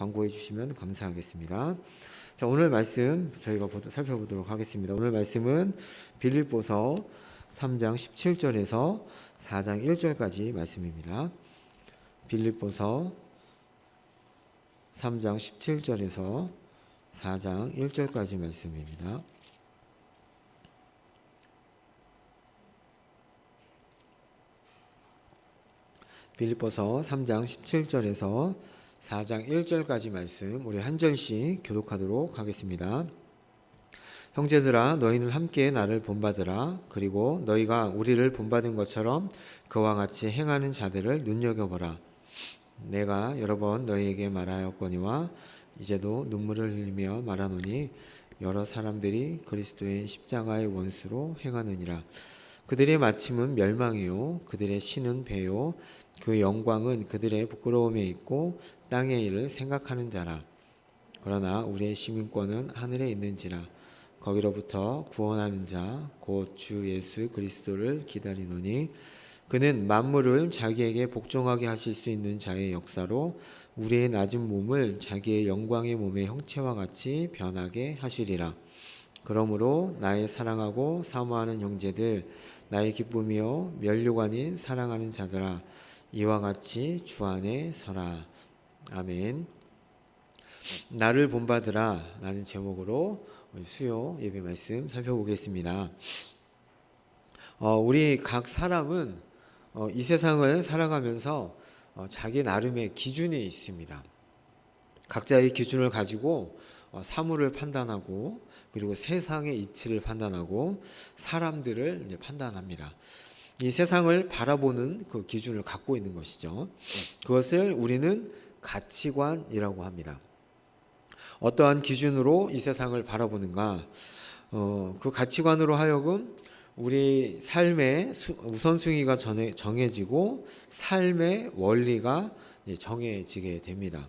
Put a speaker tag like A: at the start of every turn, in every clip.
A: 광고해 주시면 감사하겠습니다. 자, 오늘 말씀 저희가 살펴보도록 하겠습니다. 오늘 말씀은 빌립보서 3장 17절에서 4장 1절까지 말씀입니다. 빌립보서 3장 17절에서 4장 1절까지 말씀입니다. 빌립보서 3장 17절에서 4장 1절까지 말씀 우리 한 절씩 교독하도록 하겠습니다. 형제들아 너희는 함께 나를 본받으라. 그리고 너희가 우리를 본받은 것처럼 그와 같이 행하는 자들을 눈여겨보라. 내가 여러 번 너희에게 말하였거니와 이제도 눈물을 흘리며 말하노니 여러 사람들이 그리스도의 십자가의 원수로 행하느니라. 그들의 마침은 멸망이요 그들의 신은 배요 그 영광은 그들의 부끄러움에 있고 땅의 일을 생각하는 자라. 그러나 우리의 시민권은 하늘에 있는지라. 거기로부터 구원하는 자 곧 주 예수 그리스도를 기다리노니 그는 만물을 자기에게 복종하게 하실 수 있는 자의 역사로 우리의 낮은 몸을 자기의 영광의 몸의 형체와 같이 변하게 하시리라. 그러므로 나의 사랑하고 사모하는 형제들 나의 기쁨이요 면류가 아닌 사랑하는 자들아 이와 같이 주 안에 서라. 아멘. 나를 본받으라 라는 제목으로 수요 예배 말씀 살펴보겠습니다. 우리 각 사람은 이 세상을 살아가면서 자기 나름의 기준이 있습니다. 각자의 기준을 가지고 사물을 판단하고 그리고 세상의 이치를 판단하고 사람들을 이제 판단합니다. 이 세상을 바라보는 그 기준을 갖고 있는 것이죠. 그것을 우리는 가치관이라고 합니다. 어떠한 기준으로 이 세상을 바라보는가? 그 가치관으로 하여금 우리 삶의 우선순위가 정해지고 삶의 원리가 정해지게 됩니다.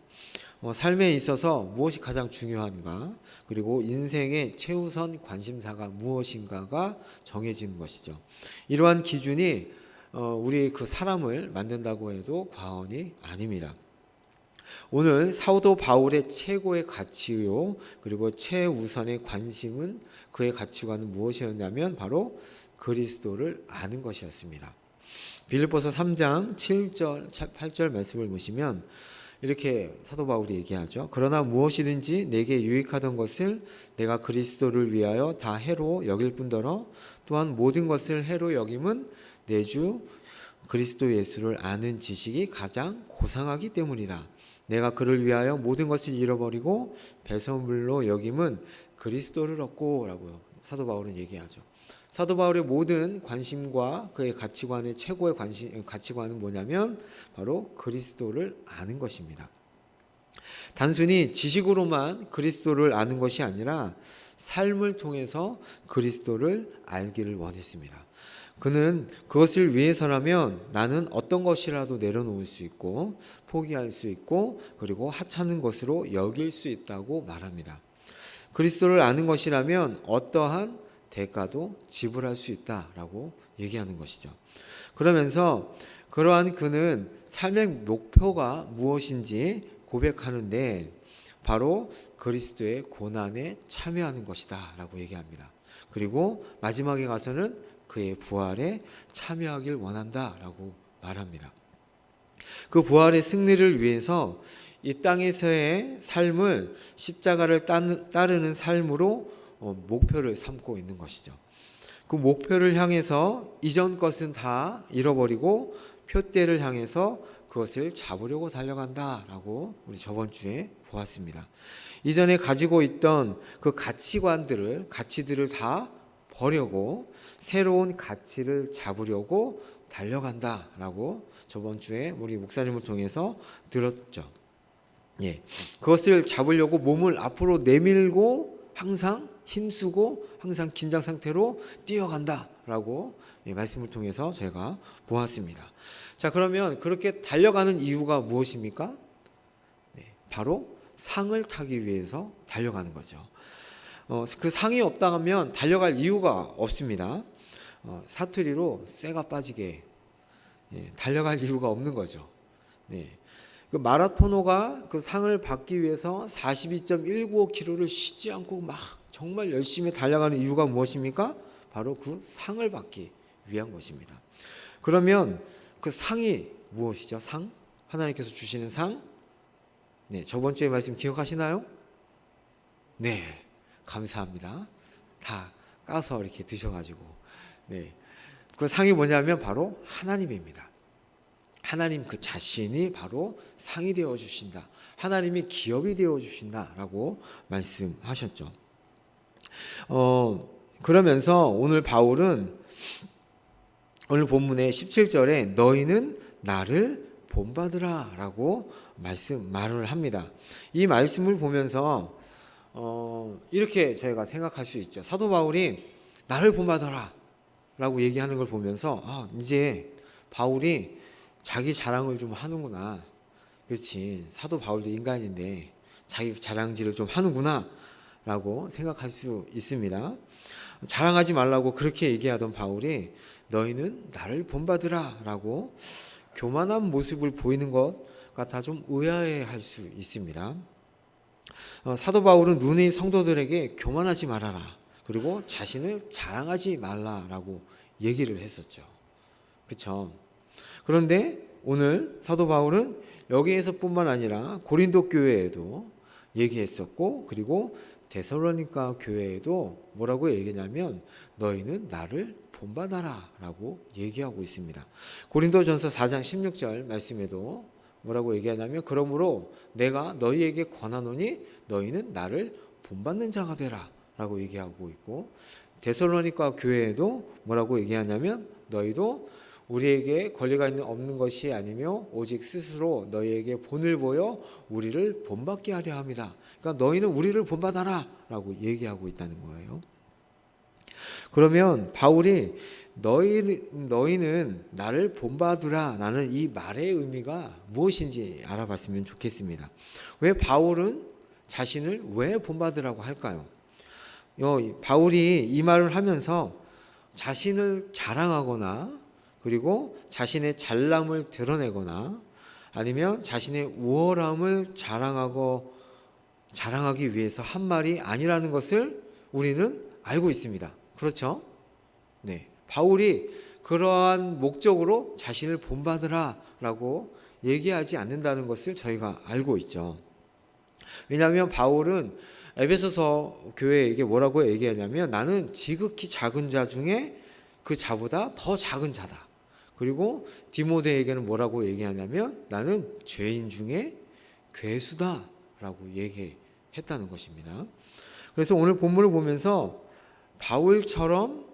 A: 삶에 있어서 무엇이 가장 중요한가? 그리고 인생의 최우선 관심사가 무엇인가가 정해지는 것이죠. 이러한 기준이 우리 그 사람을 만든다고 해도 과언이 아닙니다. 오늘 사도 바울의 최고의 가치요 그리고 최우선의 관심은 그의 가치관은 무엇이었냐면 바로 그리스도를 아는 것이었습니다. 빌립보서 3장 7절 8절 말씀을 보시면 이렇게 사도 바울이 얘기하죠. 그러나 무엇이든지 내게 유익하던 것을 내가 그리스도를 위하여 다 해로 여길 뿐더러 또한 모든 것을 해로 여김은 내 주 그리스도 예수를 아는 지식이 가장 고상하기 때문이라. 내가 그를 위하여 모든 것을 잃어버리고 배설물로 여김은 그리스도를 얻고 라고요. 사도 바울은 얘기하죠. 사도 바울의 모든 관심과 그의 가치관의 최고의 가치관은 뭐냐면 바로 그리스도를 아는 것입니다. 단순히 지식으로만 그리스도를 아는 것이 아니라 삶을 통해서 그리스도를 알기를 원했습니다. 그는 그것을 위해서라면 나는 어떤 것이라도 내려놓을 수 있고 포기할 수 있고 그리고 하찮은 것으로 여길 수 있다고 말합니다. 그리스도를 아는 것이라면 어떠한 대가도 지불할 수 있다라고 얘기하는 것이죠. 그러면서 그러한 그는 삶의 목표가 무엇인지 고백하는데 바로 그리스도의 고난에 참여하는 것이다 라고 얘기합니다. 그리고 마지막에 가서는 그의 부활에 참여하길 원한다 라고 말합니다. 그 부활의 승리를 위해서 이 땅에서의 삶을 십자가를 따르는 삶으로 목표를 삼고 있는 것이죠. 그 목표를 향해서 이전 것은 다 잃어버리고 표대를 향해서 그것을 잡으려고 달려간다라고 우리 저번 주에 보았습니다. 이전에 가지고 있던 그 가치들을 다 버리고 새로운 가치를 잡으려고 달려간다라고 저번 주에 우리 목사님을 통해서 들었죠. 예, 그것을 잡으려고 몸을 앞으로 내밀고 항상 힘쓰고 항상 긴장 상태로 뛰어간다라고 말씀을 통해서 제가 보았습니다. 자, 그러면 그렇게 달려가는 이유가 무엇입니까? 바로 상을 타기 위해서 달려가는 거죠. 그 상이 없다 하면 달려갈 이유가 없습니다. 사투리로 쇠가 빠지게 달려갈 이유가 없는 거죠. 그 마라토너가 그 상을 받기 위해서 42.195km를 쉬지 않고 막 정말 열심히 달려가는 이유가 무엇입니까? 바로 그 상을 받기 위한 것입니다. 그러면 그 상이 무엇이죠? 상? 하나님께서 주시는 상? 네, 저번 주에 말씀 기억하시나요? 네, 감사합니다. 다 까서 이렇게 드셔가지고. 네, 그 상이 뭐냐면 바로 하나님입니다. 하나님 그 자신이 바로 상이 되어 주신다. 하나님이 기업이 되어 주신다라고 말씀하셨죠. 그러면서 오늘 바울은 오늘 본문의 17절에 너희는 나를 본받으라 라고 말을 합니다. 이 말씀을 보면서 이렇게 저희가 생각할 수 있죠. 사도 바울이 나를 본받아라 라고 얘기하는 걸 보면서 이제 바울이 자기 자랑을 좀 하는구나. 그렇지. 사도 바울도 인간인데 자기 자랑질을 좀 하는구나 라고 생각할 수 있습니다. 자랑하지 말라고 그렇게 얘기하던 바울이 너희는 나를 본받으라 라고 교만한 모습을 보이는 것 같아 좀 의아해할 수 있습니다. 사도 바울은 눈의 성도들에게 교만하지 말아라. 그리고 자신을 자랑하지 말라라고 얘기를 했었죠. 그렇죠? 그런데 오늘 사도 바울은 여기에서뿐만 아니라 고린도 교회에도 얘기했었고 그리고 데살로니가 교회에도 뭐라고 얘기냐면 너희는 나를 본받아라 라고 얘기하고 있습니다. 고린도전서 4장 16절 말씀에도 뭐라고 얘기하냐면 그러므로 내가 너희에게 권하노니 너희는 나를 본받는 자가 되라 라고 얘기하고 있고 데살로니가 교회에도 뭐라고 얘기하냐면 너희도 우리에게 권리가 없는 것이 아니며 오직 스스로 너희에게 본을 보여 우리를 본받게 하려 합니다. 그러니까 너희는 우리를 본받아라 라고 얘기하고 있다는 거예요. 그러면 바울이 너희는 나를 본받으라 라는 이 말의 의미가 무엇인지 알아봤으면 좋겠습니다. 왜 바울은 자신을 왜 본받으라고 할까요? 바울이 이 말을 하면서 자신을 자랑하거나 그리고 자신의 잘남을 드러내거나 아니면 자신의 우월함을 자랑하기 위해서 한 말이 아니라는 것을 우리는 알고 있습니다. 그렇죠? 네. 바울이 그러한 목적으로 자신을 본받으라라고 얘기하지 않는다는 것을 저희가 알고 있죠. 왜냐하면 바울은 에베소서 교회에게 뭐라고 얘기하냐면 나는 지극히 작은 자 중에 그 자보다 더 작은 자다. 그리고 디모데에게는 뭐라고 얘기하냐면 나는 죄인 중에 괴수다 라고 얘기했다는 것입니다. 그래서 오늘 본문을 보면서 바울처럼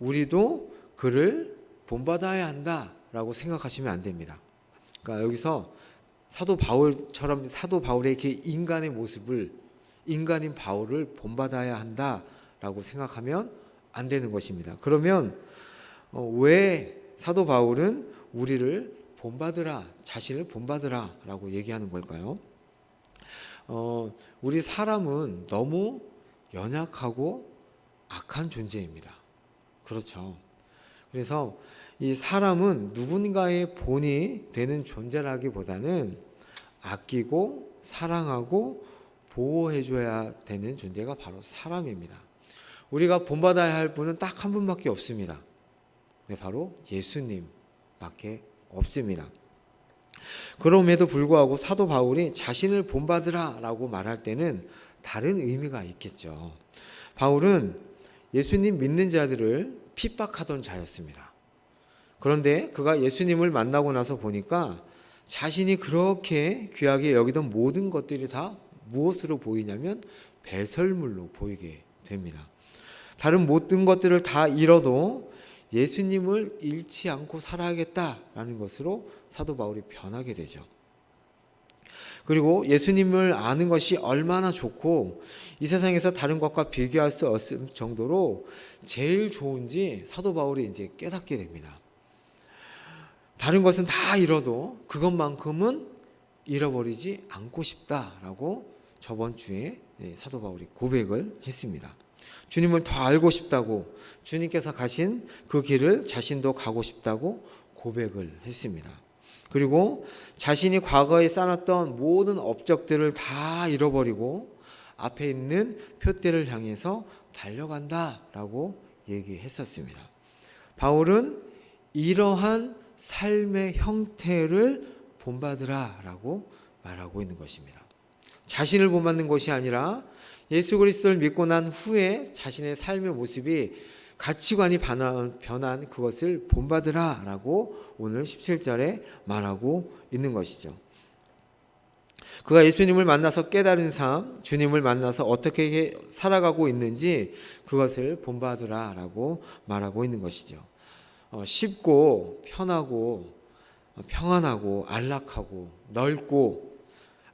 A: 우리도 그를 본받아야 한다라고 생각하시면 안 됩니다. 그러니까 여기서 사도 바울의 이렇게 인간의 모습을 인간인 바울을 본받아야 한다라고 생각하면 안 되는 것입니다. 그러면 왜 사도 바울은 우리를 본받으라, 자신을 본받으라라고 얘기하는 걸까요? 우리 사람은 너무 연약하고 악한 존재입니다. 그렇죠. 그래서 이 사람은 누군가의 본이 되는 존재라기보다는 아끼고 사랑하고 보호해줘야 되는 존재가 바로 사람입니다. 우리가 본받아야 할 분은 딱 한 분밖에 없습니다. 네, 바로 예수님밖에 없습니다. 그럼에도 불구하고 사도 바울이 자신을 본받으라 라고 말할 때는 다른 의미가 있겠죠. 바울은 예수님 믿는 자들을 핍박하던 자였습니다. 그런데 그가 예수님을 만나고 나서 보니까 자신이 그렇게 귀하게 여기던 모든 것들이 다 무엇으로 보이냐면 배설물로 보이게 됩니다. 다른 모든 것들을 다 잃어도 예수님을 잃지 않고 살아야겠다라는 것으로 사도 바울이 변하게 되죠. 그리고 예수님을 아는 것이 얼마나 좋고 이 세상에서 다른 것과 비교할 수 없을 정도로 제일 좋은지 사도 바울이 이제 깨닫게 됩니다. 다른 것은 다 잃어도 그것만큼은 잃어버리지 않고 싶다라고 저번 주에 사도 바울이 고백을 했습니다. 주님을 더 알고 싶다고 주님께서 가신 그 길을 자신도 가고 싶다고 고백을 했습니다. 그리고 자신이 과거에 쌓았던 모든 업적들을 다 잃어버리고 앞에 있는 표대를 향해서 달려간다라고 얘기했었습니다. 바울은 이러한 삶의 형태를 본받으라라고 말하고 있는 것입니다. 자신을 본받는 것이 아니라 예수 그리스도를 믿고 난 후에 자신의 삶의 모습이 가치관이 변한 그것을 본받으라라고 오늘 17절에 말하고 있는 것이죠. 그가 예수님을 만나서 깨달은 삶, 주님을 만나서 어떻게 살아가고 있는지 그것을 본받으라라고 말하고 있는 것이죠. 쉽고 편하고 평안하고 안락하고 넓고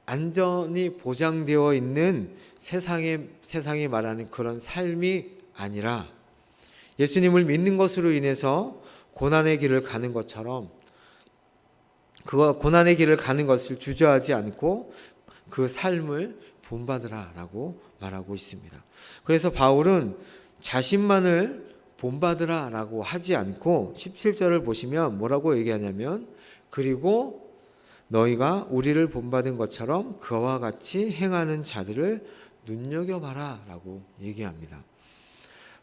A: 안전이 보장되어 있는 세상이 말하는 그런 삶이 아니라 예수님을 믿는 것으로 인해서 고난의 길을 가는 것처럼 고난의 길을 가는 것을 주저하지 않고 그 삶을 본받으라라고 말하고 있습니다. 그래서 바울은 자신만을 본받으라라고 하지 않고 17절을 보시면 뭐라고 얘기하냐면 그리고 너희가 우리를 본받은 것처럼 그와 같이 행하는 자들을 눈여겨봐라 라고 얘기합니다.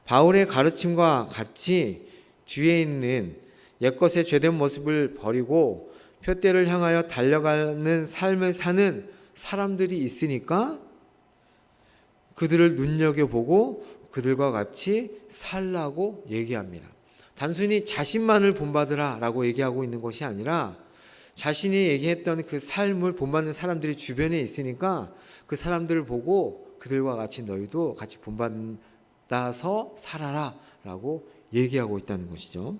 A: 바울의 가르침과 같이 뒤에 있는 옛것의 죄된 모습을 버리고 표대를 향하여 달려가는 삶을 사는 사람들이 있으니까 그들을 눈여겨보고 그들과 같이 살라고 얘기합니다. 단순히 자신만을 본받으라 라고 얘기하고 있는 것이 아니라 자신이 얘기했던 그 삶을 본받는 사람들이 주변에 있으니까 그 사람들을 보고 그들과 같이 너희도 같이 본받아서 살아라 라고 얘기하고 있다는 것이죠.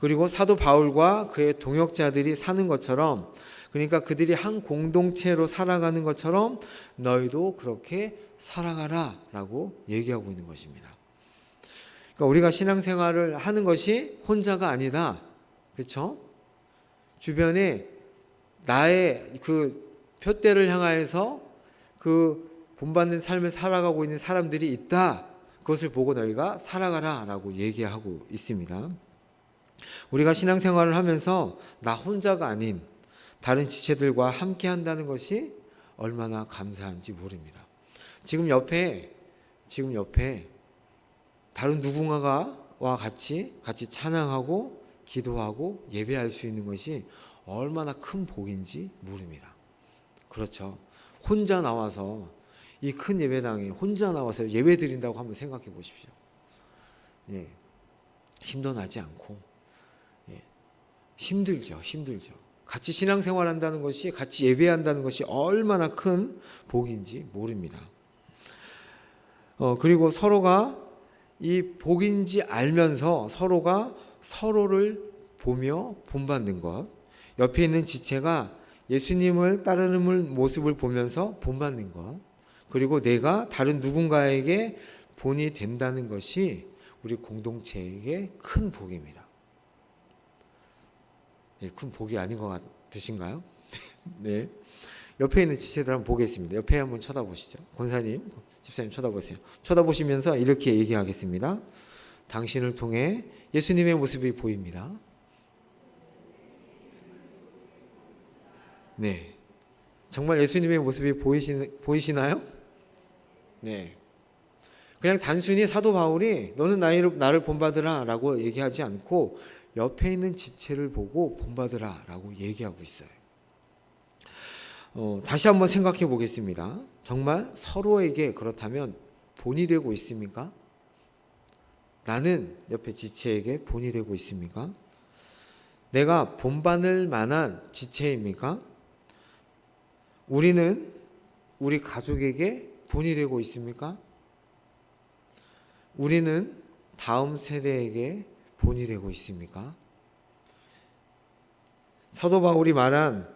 A: 그리고 사도 바울과 그의 동역자들이 사는 것처럼, 그러니까 그들이 한 공동체로 살아가는 것처럼 너희도 그렇게 살아가라 라고 얘기하고 있는 것입니다. 그러니까 우리가 신앙생활을 하는 것이 혼자가 아니다. 그렇죠? 주변에 나의 그 표대를 향하여서 그 본받는 삶을 살아가고 있는 사람들이 있다. 그것을 보고 너희가 살아가라 라고 얘기하고 있습니다. 우리가 신앙생활을 하면서 나 혼자가 아닌 다른 지체들과 함께 한다는 것이 얼마나 감사한지 모릅니다. 지금 옆에 다른 누군가와 같이 찬양하고 기도하고 예배할 수 있는 것이 얼마나 큰 복인지 모릅니다. 그렇죠. 혼자 나와서 이 큰 예배당에 혼자 나와서 예배 드린다고 한번 생각해 보십시오. 예. 힘도 나지 않고 힘들죠. 같이 신앙생활 한다는 것이, 같이 예배한다는 것이 얼마나 큰 복인지 모릅니다. 그리고 서로가 이 복인지 알면서 서로가 서로를 보며 본받는 것, 옆에 있는 지체가 예수님을 따르는 모습을 보면서 본받는 것, 그리고 내가 다른 누군가에게 본이 된다는 것이 우리 공동체에게 큰 복입니다. 큰 복이 아닌 것 같으신가요? 네. 옆에 있는 지체들 한번 보겠습니다. 옆에 한번 쳐다보시죠. 권사님, 집사님 쳐다보세요. 쳐다보시면서 이렇게 얘기하겠습니다. 당신을 통해 예수님의 모습이 보입니다. 네. 정말 예수님의 모습이 보이시나요? 네. 그냥 단순히 사도 바울이 너는 나를 본받으라 라고 얘기하지 않고 옆에 있는 지체를 보고 본받으라 라고 얘기하고 있어요. 다시 한번 생각해 보겠습니다. 정말 서로에게 그렇다면 본이 되고 있습니까? 나는 옆에 지체에게 본이 되고 있습니까? 내가 본받을 만한 지체입니까? 우리는 우리 가족에게 본이 되고 있습니까? 우리는 다음 세대에게 본이 되고 있습니까? 사도 바울이 말한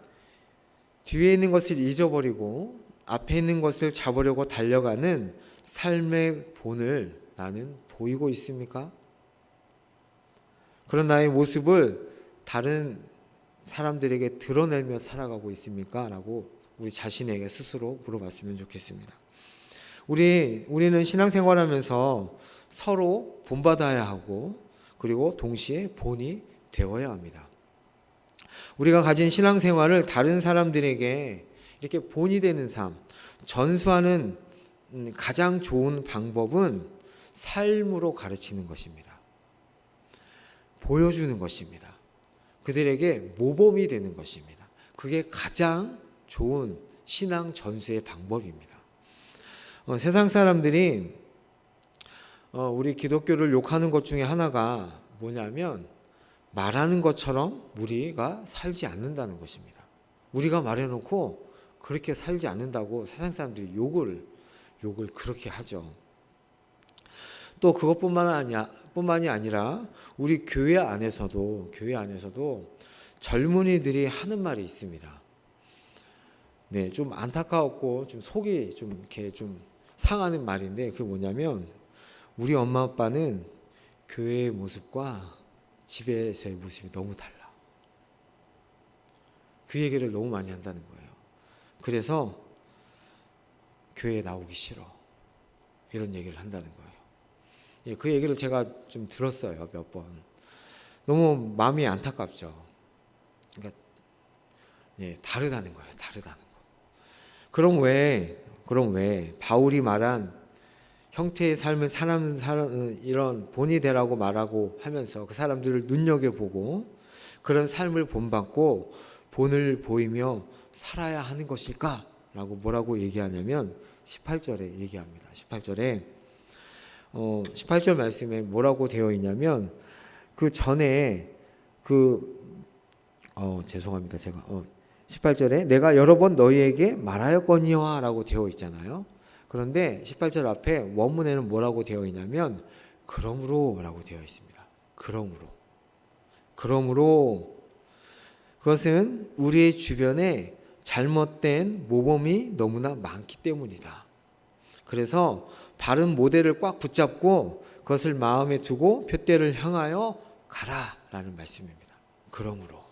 A: 뒤에 있는 것을 잊어버리고 앞에 있는 것을 잡으려고 달려가는 삶의 본을 나는 보이고 있습니까? 그런 나의 모습을 다른 사람들에게 드러내며 살아가고 있습니까? 라고 우리 자신에게 스스로 물어봤으면 좋겠습니다. 우리는 신앙생활하면서 서로 본받아야 하고 그리고 동시에 본이 되어야 합니다. 우리가 가진 신앙생활을 다른 사람들에게 이렇게 본이 되는 삶, 전수하는 가장 좋은 방법은 삶으로 가르치는 것입니다. 보여주는 것입니다. 그들에게 모범이 되는 것입니다. 그게 가장 좋은 신앙 전수의 방법입니다. 세상 사람들이 우리 기독교를 욕하는 것 중에 하나가 뭐냐면 말하는 것처럼 우리가 살지 않는다는 것입니다. 우리가 말해놓고 그렇게 살지 않는다고 세상 사람들이 욕을 그렇게 하죠. 또 그것뿐만이 아니라 우리 교회 안에서도 젊은이들이 하는 말이 있습니다. 네, 좀 안타까웠고 좀 속이 좀 이렇게 좀 상하는 말인데, 그게 뭐냐면 우리 엄마 아빠는 교회의 모습과 집에서의 모습이 너무 달라. 그 얘기를 너무 많이 한다는 거예요. 그래서 교회에 나오기 싫어, 이런 얘기를 한다는 거예요. 예, 그 얘기를 제가 좀 들었어요, 몇 번. 너무 마음이 안타깝죠. 그러니까 다르다는 거예요, 다르다는 거. 그럼 왜 바울이 말한 형태의 삶을 사는 이런 본이 되라고 말하고 하면서 그 사람들을 눈여겨보고 그런 삶을 본받고 본을 보이며 살아야 하는 것일까? 라고 뭐라고 얘기하냐면 18절에 얘기합니다. 18절 말씀에 뭐라고 되어 있냐면 그 전에 죄송합니다. 제가 18절에 내가 여러 번 너희에게 말하였거니와 라고 되어 있잖아요. 그런데 18절 앞에 원문에는 뭐라고 되어 있냐면 그러므로 라고 되어 있습니다. 그러므로 그것은 우리의 주변에 잘못된 모범이 너무나 많기 때문이다. 그래서 바른 모델을 꽉 붙잡고 그것을 마음에 두고 푯대를 향하여 가라라는 말씀입니다. 그러므로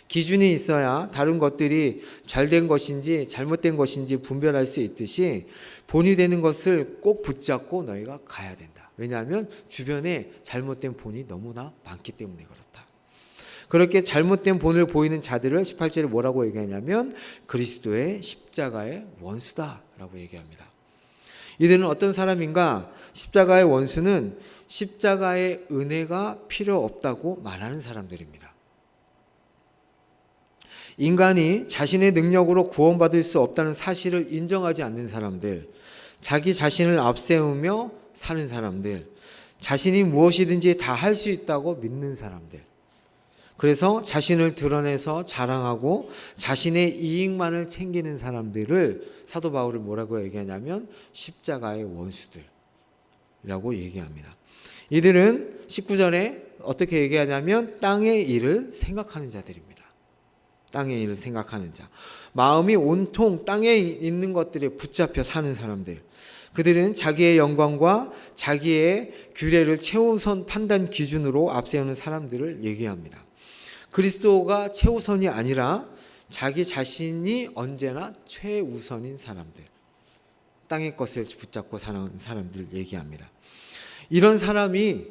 A: 기준이 있어야 다른 것들이 잘된 것인지 잘못된 것인지 분별할 수 있듯이 본이 되는 것을 꼭 붙잡고 너희가 가야 된다. 왜냐하면 주변에 잘못된 본이 너무나 많기 때문에 그렇다. 그렇게 잘못된 본을 보이는 자들을 18절에 뭐라고 얘기하냐면 그리스도의 십자가의 원수다라고 얘기합니다. 이들은 어떤 사람인가? 십자가의 원수는 십자가의 은혜가 필요 없다고 말하는 사람들입니다. 인간이 자신의 능력으로 구원받을 수 없다는 사실을 인정하지 않는 사람들, 자기 자신을 앞세우며 사는 사람들, 자신이 무엇이든지 다 할 수 있다고 믿는 사람들, 그래서 자신을 드러내서 자랑하고 자신의 이익만을 챙기는 사람들을 사도 바울은 뭐라고 얘기하냐면 십자가의 원수들이라고 얘기합니다. 이들은 19절에 어떻게 얘기하냐면 땅의 일을 생각하는 자들입니다. 땅의 일을 생각하는 자, 마음이 온통 땅에 있는 것들에 붙잡혀 사는 사람들, 그들은 자기의 영광과 자기의 규례를 최우선 판단 기준으로 앞세우는 사람들을 얘기합니다. 그리스도가 최우선이 아니라 자기 자신이 언제나 최우선인 사람들, 땅의 것을 붙잡고 사는 사람들을 얘기합니다. 이런 사람이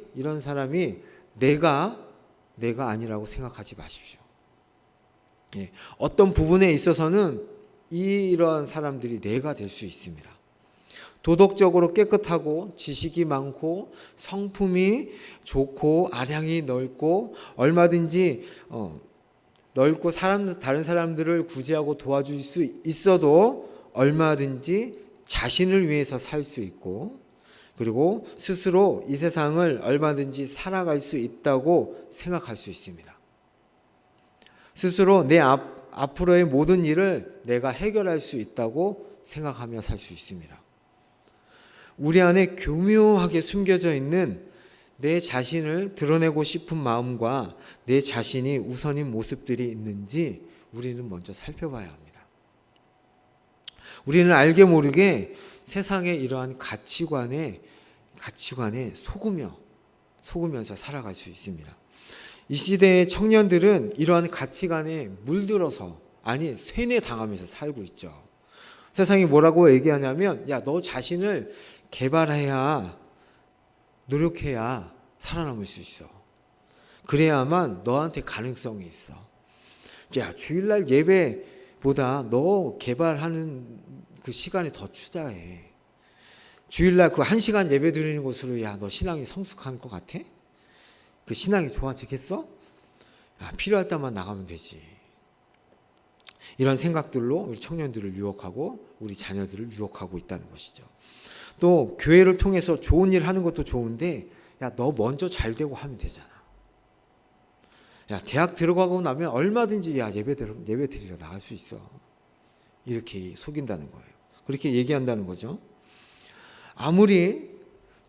A: 내가 아니라고 생각하지 마십시오. 어떤 부분에 있어서는 이런 사람들이 내가 될 수 있습니다. 도덕적으로 깨끗하고 지식이 많고 성품이 좋고 아량이 넓고 얼마든지 넓고 다른 사람들을 구제하고 도와줄 수 있어도 얼마든지 자신을 위해서 살 수 있고, 그리고 스스로 이 세상을 얼마든지 살아갈 수 있다고 생각할 수 있습니다. 스스로 내 앞으로의 모든 일을 내가 해결할 수 있다고 생각하며 살 수 있습니다. 우리 안에 교묘하게 숨겨져 있는 내 자신을 드러내고 싶은 마음과 내 자신이 우선인 모습들이 있는지 우리는 먼저 살펴봐야 합니다. 우리는 알게 모르게 세상의 이러한 가치관에 속으면서 살아갈 수 있습니다. 이 시대의 청년들은 이러한 가치관에 물들어서, 세뇌당하면서 살고 있죠. 세상이 뭐라고 얘기하냐면, 야, 너 자신을 개발해야, 노력해야 살아남을 수 있어. 그래야만 너한테 가능성이 있어. 야, 주일날 예배보다 너 개발하는 그 시간에 더 투자해. 주일날 그 1시간 예배 드리는 것으로 야, 너 신앙이 성숙한 것 같아? 그 신앙이 좋아지겠어? 야, 필요할 때만 나가면 되지. 이런 생각들로 우리 청년들을 유혹하고 우리 자녀들을 유혹하고 있다는 것이죠. 또 교회를 통해서 좋은 일 하는 것도 좋은데 야, 너 먼저 잘 되고 하면 되잖아. 야, 대학 들어가고 나면 얼마든지 야, 예배 드리러 나갈 수 있어. 이렇게 속인다는 거예요. 그렇게 얘기한다는 거죠. 아무리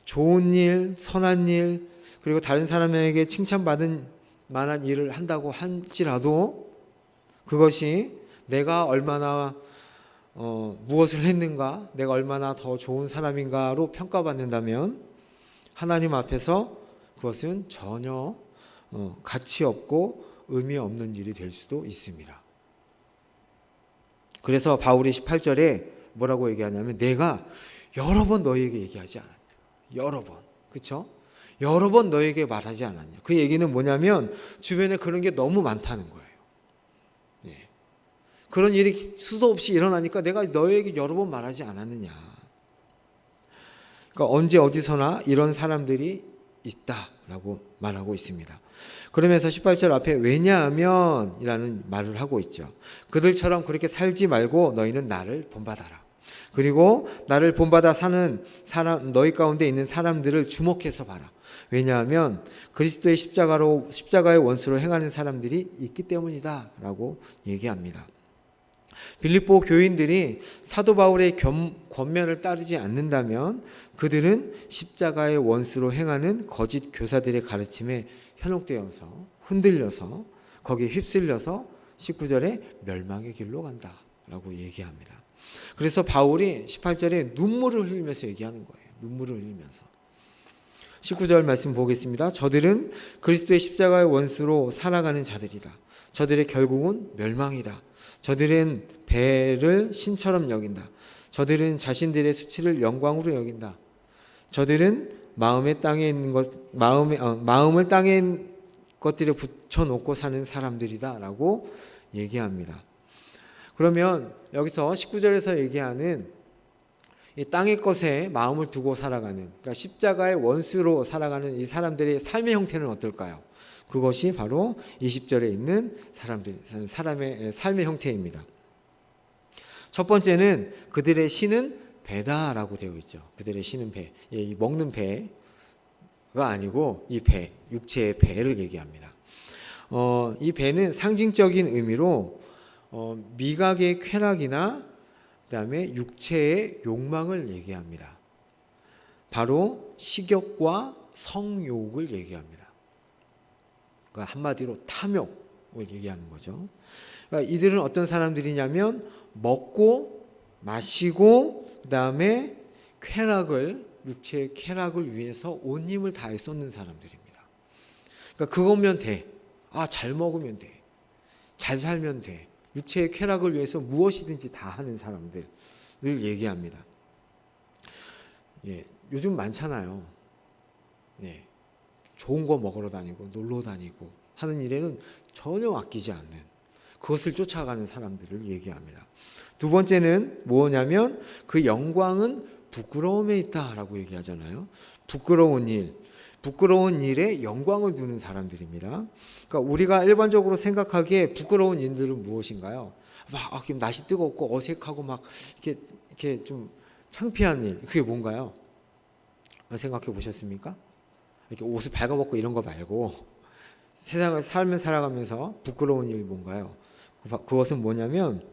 A: 좋은 일, 선한 일, 그리고 다른 사람에게 칭찬받은 만한 일을 한다고 할지라도 그것이 내가 얼마나 무엇을 했는가, 내가 얼마나 더 좋은 사람인가로 평가받는다면 하나님 앞에서 그것은 전혀 가치 없고 의미 없는 일이 될 수도 있습니다. 그래서 바울이 18절에 뭐라고 얘기하냐면 내가 여러 번 너에게 얘기하지 않았냐. 여러 번. 그렇죠? 여러 번 너에게 말하지 않았냐. 그 얘기는 뭐냐면 주변에 그런 게 너무 많다는 거예요. 예. 그런 일이 수도 없이 일어나니까 내가 너에게 여러 번 말하지 않았느냐. 그러니까 언제 어디서나 이런 사람들이 있다라고 말하고 있습니다. 그러면서 18절 앞에 왜냐하면 이라는 말을 하고 있죠. 그들처럼 그렇게 살지 말고 너희는 나를 본받아라. 그리고 나를 본받아 사는 사람, 너희 가운데 있는 사람들을 주목해서 봐라. 왜냐하면 그리스도의 십자가의 원수로 행하는 사람들이 있기 때문이다 라고 얘기합니다. 빌립보 교인들이 사도 바울의 권면을 따르지 않는다면 그들은 십자가의 원수로 행하는 거짓 교사들의 가르침에 현혹되어서 흔들려서 거기에 휩쓸려서 19절에 멸망의 길로 간다라고 얘기합니다. 그래서 바울이 18절에 눈물을 흘리면서 얘기하는 거예요. 눈물을 흘리면서. 19절 말씀 보겠습니다. 저들은 그리스도의 십자가의 원수로 살아가는 자들이다. 저들의 결국은 멸망이다. 저들은 배를 신처럼 여긴다. 저들은 자신들의 수치를 영광으로 여긴다. 저들은 마음을 땅에 있는 것들에 붙여놓고 사는 사람들이다라고 얘기합니다. 그러면 여기서 19절에서 얘기하는 이 땅의 것에 마음을 두고 살아가는, 그러니까 십자가의 원수로 살아가는 이 사람들의 삶의 형태는 어떨까요? 그것이 바로 20절에 있는 사람의 삶의 형태입니다. 첫 번째는 그들의 신은 배다라고 되어 있죠. 그들의 신은 배. 이 먹는 배가 아니고 이 배, 육체의 배를 얘기합니다. 이 배는 상징적인 의미로 미각의 쾌락이나 그다음에 육체의 욕망을 얘기합니다. 바로 식욕과 성욕을 얘기합니다. 그러니까 한마디로 탐욕을 얘기하는 거죠. 그러니까 이들은 어떤 사람들이냐면 먹고 마시고 그다음에 육체의 쾌락을 위해서 온 힘을 다해 쏟는 사람들입니다. 그러니까 그거면 돼. 잘 먹으면 돼. 잘 살면 돼. 육체의 쾌락을 위해서 무엇이든지 다 하는 사람들을 얘기합니다. 예, 요즘 많잖아요. 예, 좋은 거 먹으러 다니고 놀러 다니고 하는 일에는 전혀 아끼지 않는 그것을 쫓아가는 사람들을 얘기합니다. 두 번째는 뭐냐면 그 영광은 부끄러움에 있다라고 얘기하잖아요. 부끄러운 일에 영광을 두는 사람들입니다. 그러니까 우리가 일반적으로 생각하기에 부끄러운 일들은 무엇인가요? 막 날씨 뜨겁고 어색하고 막 이렇게 좀 창피한 일, 그게 뭔가요? 생각해 보셨습니까? 이렇게 옷을 발가벗고 이런 거 말고 세상을 살아가면서 부끄러운 일이 뭔가요? 그것은 뭐냐면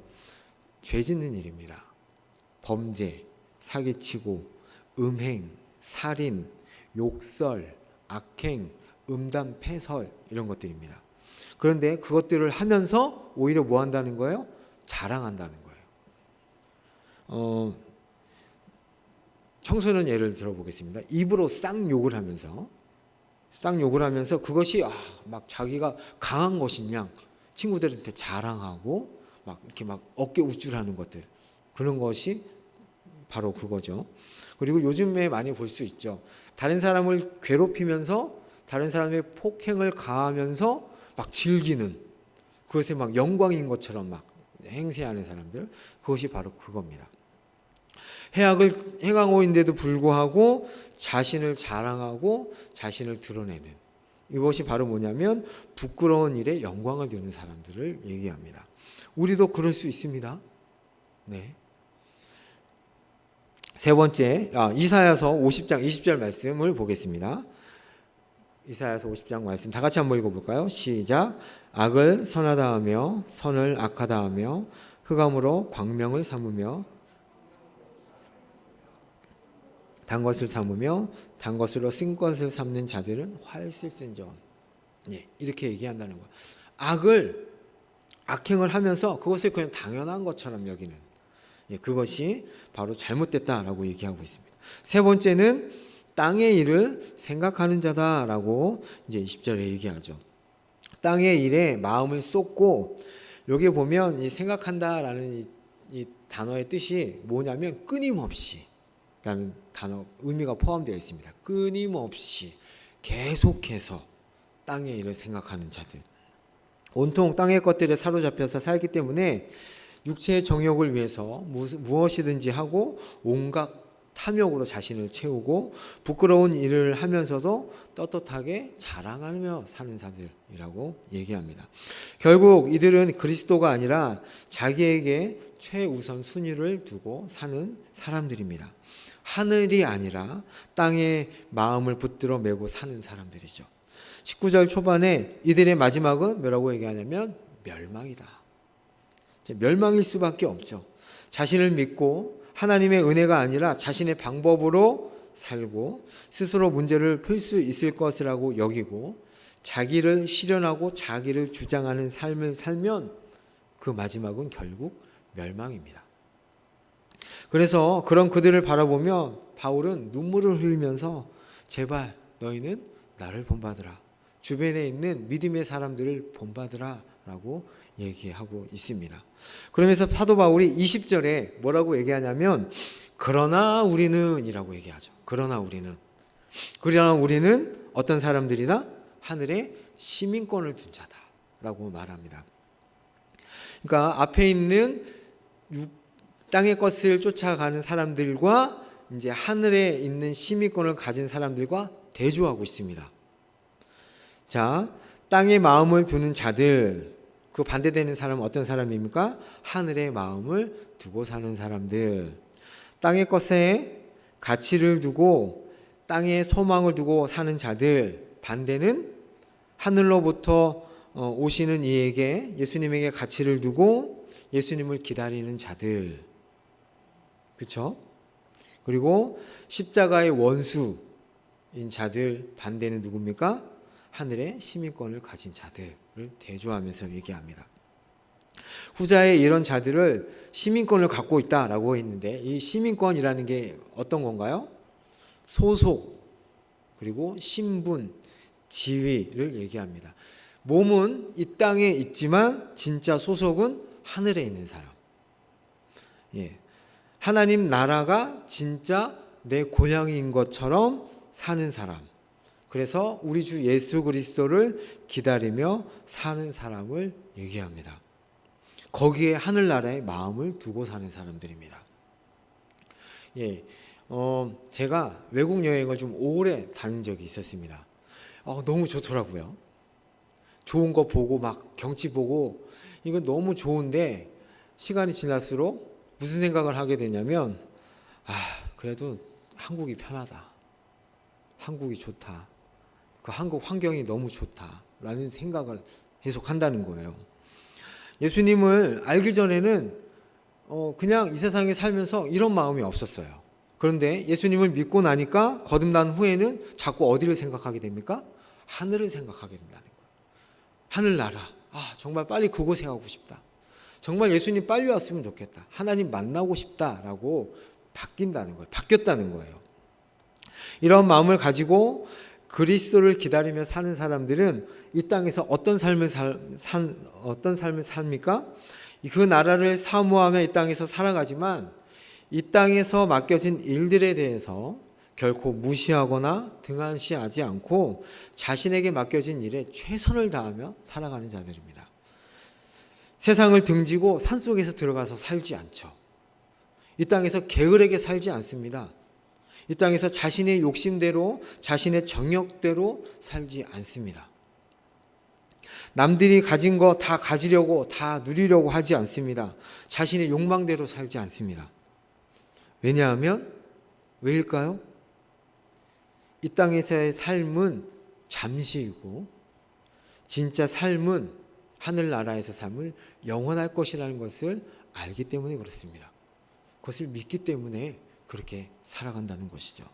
A: 죄 짓는 일입니다. 범죄, 사기치고, 음행, 살인, 욕설, 악행, 음담, 패설 이런 것들입니다. 그런데 그것들을 하면서 오히려 뭐 한다는 거예요? 자랑한다는 거예요. 청소년 예를 들어보겠습니다. 입으로 쌍욕을 하면서 그것이 막 자기가 강한 것인 양 친구들한테 자랑하고 막 이렇게 막 어깨 우쭐하는 것들, 그런 것이 바로 그거죠. 그리고 요즘에 많이 볼 수 있죠. 다른 사람을 괴롭히면서 다른 사람의 폭행을 가하면서 막 즐기는 그것이 막 영광인 것처럼 막 행세하는 사람들, 그것이 바로 그겁니다. 해악을 행하고 있는데도 불구하고 자신을 자랑하고 자신을 드러내는, 이것이 바로 뭐냐면 부끄러운 일에 영광을 두는 사람들을 얘기합니다. 우리도 그럴 수 있습니다. 네. 세 번째, 이사야서 50장 20절 말씀을 보겠습니다. 이사야서 50장 말씀 다 같이 한번 읽어볼까요? 시작. 악을 선하다 하며 선을 악하다 하며 흑암으로 광명을 삼으며 단 것을 삼으며 단 것으로 쓴 것을 삼는 자들은 활쓸쓴전. 예, 이렇게 얘기한다는 거예요. 악행을 하면서 그것을 그냥 당연한 것처럼 여기는, 예, 그것이 바로 잘못됐다라고 얘기하고 있습니다. 세 번째는 땅의 일을 생각하는 자다라고 이제 20절에 얘기하죠. 땅의 일에 마음을 쏟고, 여기 보면 이 생각한다라는 이 단어의 뜻이 뭐냐면 끊임없이 라는 단어 의미가 포함되어 있습니다. 끊임없이 계속해서 땅의 일을 생각하는 자들, 온통 땅의 것들에 사로잡혀서 살기 때문에 육체의 정욕을 위해서 무엇이든지 하고 온갖 탐욕으로 자신을 채우고 부끄러운 일을 하면서도 떳떳하게 자랑하며 사는 자들이라고 얘기합니다. 결국 이들은 그리스도가 아니라 자기에게 최우선 순위를 두고 사는 사람들입니다. 하늘이 아니라 땅에 마음을 붙들어 메고 사는 사람들이죠. 19절 초반에 이들의 마지막은 뭐라고 얘기하냐면 멸망이다. 멸망일 수밖에 없죠. 자신을 믿고 하나님의 은혜가 아니라 자신의 방법으로 살고 스스로 문제를 풀 수 있을 것이라고 여기고 자기를 실현하고 자기를 주장하는 삶을 살면 그 마지막은 결국 멸망입니다. 그래서 그런 그들을 바라보며 바울은 눈물을 흘리면서 제발 너희는 나를 본받으라, 주변에 있는 믿음의 사람들을 본받으라 라고 얘기하고 있습니다. 그러면서 사도 바울이 20절에 뭐라고 얘기하냐면 그러나 우리는 이라고 얘기하죠. 그러나 우리는 어떤 사람들이다? 하늘에 시민권을 둔 자다 라고 말합니다. 그러니까 앞에 있는 땅의 것을 쫓아가는 사람들과 이제 하늘에 있는 시민권을 가진 사람들과 대조하고 있습니다. 자, 땅에 마음을 두는 자들, 그 반대되는 사람은 어떤 사람입니까? 하늘에 마음을 두고 사는 사람들. 땅의 것에 가치를 두고 땅에 소망을 두고 사는 자들, 반대는 하늘로부터 오시는 이에게, 예수님에게 가치를 두고 예수님을 기다리는 자들. 그렇죠? 그리고 십자가의 원수인 자들, 반대는 누굽니까? 하늘의 시민권을 가진 자들을 대조하면서 얘기합니다. 후자에 이런 자들을 시민권을 갖고 있다라고 했는데 이 시민권이라는 게 어떤 건가요? 소속, 그리고 신분, 지위를 얘기합니다. 몸은 이 땅에 있지만 진짜 소속은 하늘에 있는 사람. 예. 하나님 나라가 진짜 내 고향인 것처럼 사는 사람. 그래서 우리 주 예수 그리스도를 기다리며 사는 사람을 얘기합니다. 거기에 하늘나라에 마음을 두고 사는 사람들입니다. 예, 제가 외국 여행을 좀 오래 다닌 적이 있었습니다. 너무 좋더라고요. 좋은 거 보고 막 경치 보고 이건 너무 좋은데 시간이 지날수록 무슨 생각을 하게 되냐면 그래도 한국이 편하다. 한국이 좋다. 그 한국 환경이 너무 좋다라는 생각을 계속 한다는 거예요. 예수님을 알기 전에는 그냥 이 세상에 살면서 이런 마음이 없었어요. 그런데 예수님을 믿고 나니까 거듭난 후에는 자꾸 어디를 생각하게 됩니까? 하늘을 생각하게 된다는 거예요. 하늘나라, 정말 빨리 그곳에 가고 싶다. 정말 예수님 빨리 왔으면 좋겠다. 하나님 만나고 싶다라고 바뀌었다는 거예요. 이런 마음을 가지고 그리스도를 기다리며 사는 사람들은 이 땅에서 어떤 삶을 삽니까? 그 나라를 사모하며 이 땅에서 살아가지만 이 땅에서 맡겨진 일들에 대해서 결코 무시하거나 등한시하지 않고 자신에게 맡겨진 일에 최선을 다하며 살아가는 자들입니다. 세상을 등지고 산속에서 들어가서 살지 않죠. 이 땅에서 게으르게 살지 않습니다. 이 땅에서 자신의 욕심대로, 자신의 정욕대로 살지 않습니다. 남들이 가진 거 다 가지려고, 다 누리려고 하지 않습니다. 자신의 욕망대로 살지 않습니다. 왜냐하면, 왜일까요? 이 땅에서의 삶은 잠시이고, 진짜 삶은 하늘나라에서 삶을 영원할 것이라는 것을 알기 때문에 그렇습니다. 그것을 믿기 때문에 그렇게 살아간다는 것이죠.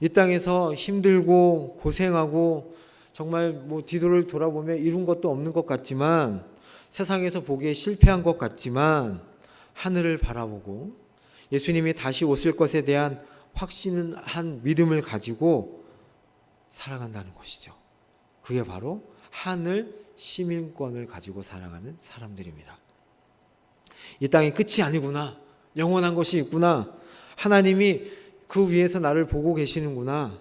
A: 이 땅에서 힘들고 고생하고 정말 뒤를 돌아보면 이룬 것도 없는 것 같지만, 세상에서 보기에 실패한 것 같지만, 하늘을 바라보고 예수님이 다시 오실 것에 대한 확신한 믿음을 가지고 살아간다는 것이죠. 그게 바로 하늘 시민권을 가지고 살아가는 사람들입니다. 이 땅이 끝이 아니구나. 영원한 것이 있구나. 하나님이 그 위에서 나를 보고 계시는구나.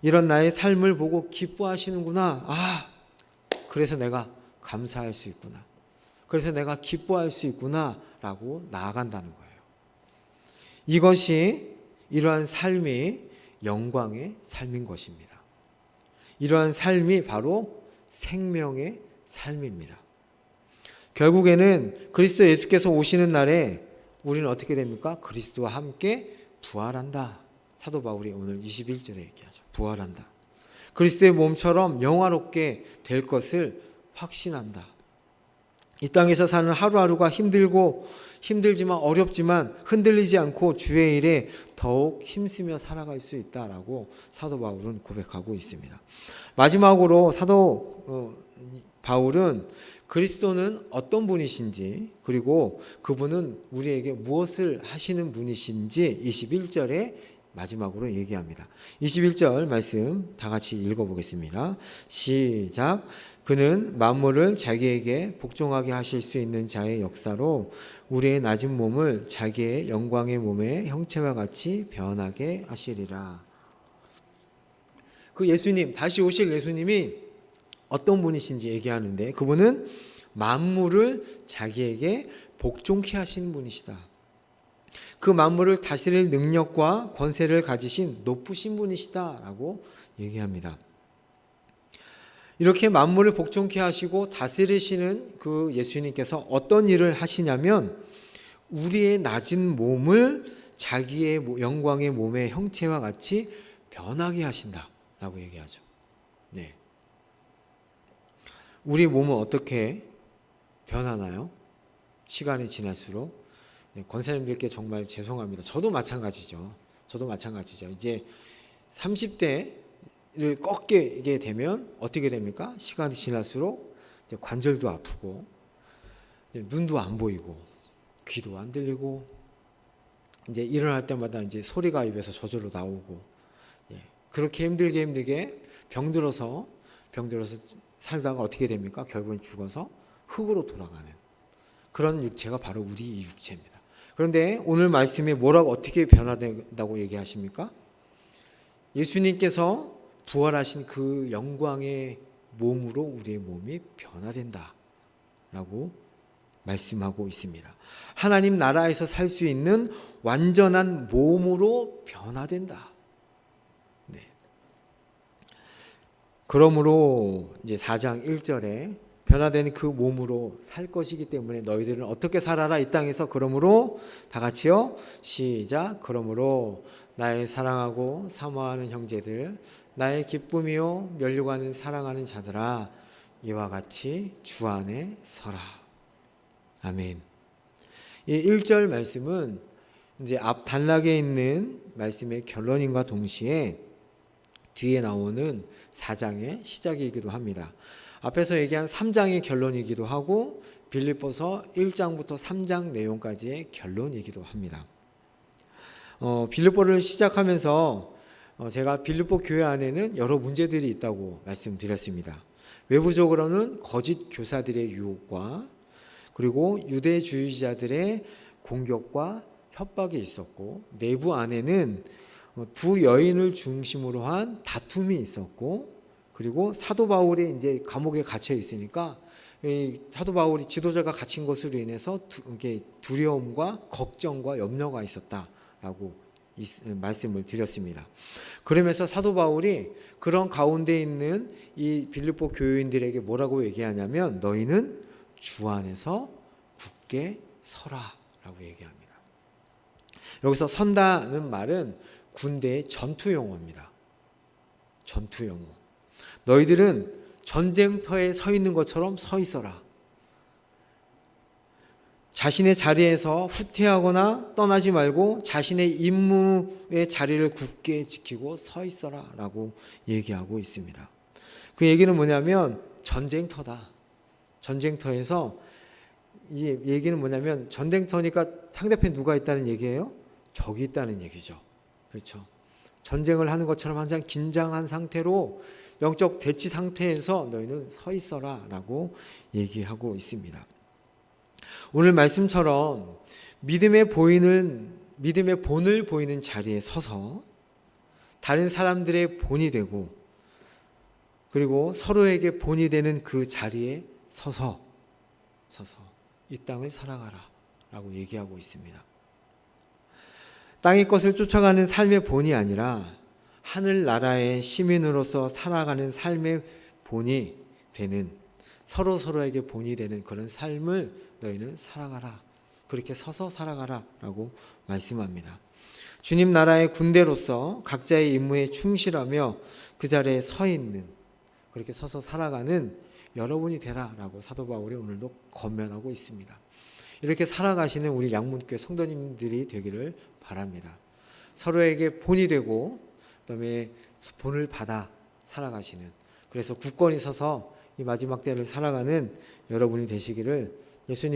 A: 이런 나의 삶을 보고 기뻐하시는구나. 아, 그래서 내가 감사할 수 있구나. 그래서 내가 기뻐할 수 있구나 라고 나아간다는 거예요. 이것이 이러한 삶이 영광의 삶인 것입니다. 이러한 삶이 바로 생명의 삶입니다. 결국에는 그리스도 예수께서 오시는 날에 우리는 어떻게 됩니까? 그리스도와 함께 부활한다. 사도 바울이 오늘 21절에 얘기하죠. 부활한다. 그리스도의 몸처럼 영화롭게 될 것을 확신한다. 이 땅에서 사는 하루하루가 힘들지만 어렵지만 흔들리지 않고 주의 일에 더욱 힘쓰며 살아갈 수 있다라고 사도 바울은 고백하고 있습니다. 마지막으로 사도 바울은 그리스도는 어떤 분이신지, 그리고 그분은 우리에게 무엇을 하시는 분이신지 21절에 마지막으로 얘기합니다. 21절 말씀 다 같이 읽어보겠습니다. 시작. 그는 만물을 자기에게 복종하게 하실 수 있는 자의 역사로 우리의 낮은 몸을 자기의 영광의 몸의 형체와 같이 변하게 하시리라. 그 예수님, 다시 오실 예수님이 어떤 분이신지 얘기하는데, 그분은 만물을 자기에게 복종케 하시는 분이시다. 그 만물을 다스릴 능력과 권세를 가지신 높으신 분이시다라고 얘기합니다. 이렇게 만물을 복종케 하시고 다스리시는 그 예수님께서 어떤 일을 하시냐면, 우리의 낮은 몸을 자기의 영광의 몸의 형체와 같이 변하게 하신다라고 얘기하죠. 네. 우리 몸은 어떻게 변하나요? 시간이 지날수록. 권사님들께 정말 죄송합니다. 저도 마찬가지죠. 이제 30대를 꺾게 되면 어떻게 됩니까? 시간이 지날수록 이제 관절도 아프고, 눈도 안 보이고, 귀도 안 들리고, 이제 일어날 때마다 이제 소리가 입에서 저절로 나오고, 그렇게 힘들게 병들어서 살다가 어떻게 됩니까? 결국은 죽어서 흙으로 돌아가는 그런 육체가 바로 우리 육체입니다. 그런데 오늘 말씀에 뭐라고 어떻게 변화된다고 얘기하십니까? 예수님께서 부활하신 그 영광의 몸으로 우리의 몸이 변화된다라고 말씀하고 있습니다. 하나님 나라에서 살 수 있는 완전한 몸으로 변화된다. 네. 그러므로 이제 4장 1절에 변화된 그 몸으로 살 것이기 때문에 너희들은 어떻게 살아라 이 땅에서. 그러므로 다 같이요. 시작. 그러므로 나의 사랑하고 사모하는 형제들, 나의 기쁨이요 면류관은 사랑하는 자들아, 이와 같이 주 안에 서라. 아멘. 이 1절 말씀은 이제 앞 단락에 있는 말씀의 결론인과 동시에 뒤에 나오는 4장의 시작이기도 합니다. 앞에서 얘기한 3장의 결론이기도 하고 빌립보서 1장부터 3장 내용까지의 결론이기도 합니다. 빌립보를 시작하면서 제가 빌립보 교회 안에는 여러 문제들이 있다고 말씀드렸습니다. 외부적으로는 거짓 교사들의 유혹과 그리고 유대주의자들의 공격과 협박이 있었고, 내부 안에는 두 여인을 중심으로 한 다툼이 있었고, 그리고 사도 바울이 이제 감옥에 갇혀 있으니까 이 사도 바울이 지도자가 갇힌 것으로 인해서 이게 두려움과 걱정과 염려가 있었다라고 말씀을 드렸습니다. 그러면서 사도 바울이 그런 가운데 있는 이 빌립보 교회인들에게 뭐라고 얘기하냐면 너희는 주 안에서 굳게 서라라고 얘기합니다. 여기서 선다는 말은 군대의 전투 용어입니다. 전투 용어. 너희들은 전쟁터에 서 있는 것처럼 서 있어라. 자신의 자리에서 후퇴하거나 떠나지 말고 자신의 임무의 자리를 굳게 지키고 서 있어라 라고 얘기하고 있습니다. 그 얘기는 뭐냐면 전쟁터다. 전쟁터에서 이 얘기는 뭐냐면 전쟁터니까 상대편에 누가 있다는 얘기예요? 적이 있다는 얘기죠. 그렇죠. 전쟁을 하는 것처럼 항상 긴장한 상태로 영적 대치 상태에서 너희는 서 있어라 라고 얘기하고 있습니다. 오늘 말씀처럼 믿음의 본을 보이는 자리에 서서 다른 사람들의 본이 되고 그리고 서로에게 본이 되는 그 자리에 서서 이 땅을 살아가라 라고 얘기하고 있습니다. 땅의 것을 쫓아가는 삶의 본이 아니라 하늘나라의 시민으로서 살아가는 삶의 본이 되는 서로에게 본이 되는 그런 삶을 너희는 살아가라. 그렇게 서서 살아가라 라고 말씀합니다. 주님 나라의 군대로서 각자의 임무에 충실하며 그 자리에 서 있는 그렇게 서서 살아가는 여러분이 되라 라고 사도 바울이 오늘도 권면하고 있습니다. 이렇게 살아가시는 우리 양문교회 성도님들이 되기를 바랍니다. 서로에게 본이 되고 그다음에 본을 받아 살아가시는 그래서 굳건히 서서 이 마지막 때를 살아가는 여러분이 되시기를 예수님